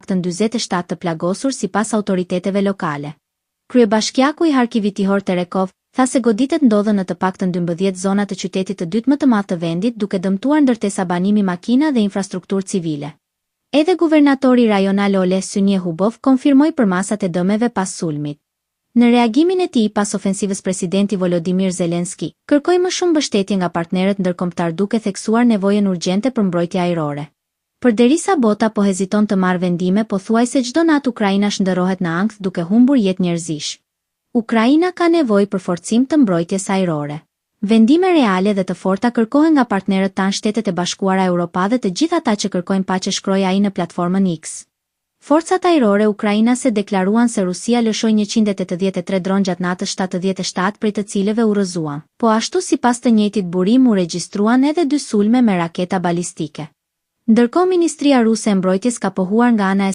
paktën 47 të plagosur sipas autoriteteve lokale. Kryebashkiaku i Harkivit Ihor Terekov tha se goditet ndodhen në të paktën 12 zona të qytetit të dytë më të madh të vendit, duke dëmtuar ndërtesa banimi makina dhe infrastrukturë civile. Edhe guvernatori rajonal Oleh Syniehubov konfirmoi përmasat e dëmeve pas sulmit. Në reagimin e tij pas ofensivës presidenti Volodymyr Zelensky kërkoi më shumë mbështetje nga partnerët ndërkombëtar duke theksuar nevojën urgjente për mbrojtje ajrore. Përderisa bota po heziton të marrë vendime, pothuajse çdo natë Ukraina shndërrohet në ankth duke humbur jetë njerëzish. Ukraina ka nevojë për forcim të mbrojtjes ajrore. Vendime reale dhe të forta kërkohen nga partnerët tanë Shtetet e Bashkuara Evropare dhe të gjithë ata që kërkojnë paqe, shkroi ai në platformën X. Forcat ajrore ukrainase deklaruan se Rusia lëshoi 183 dronë gjatë natës 77 prej të cilëve u rrëzuan, po ashtu sipas të njëjtit burim u regjistruan edhe 2 sulme me raketa balistike. Ndërkohë Ministria Ruse e Mbrojtjes ka pohuar nga ana e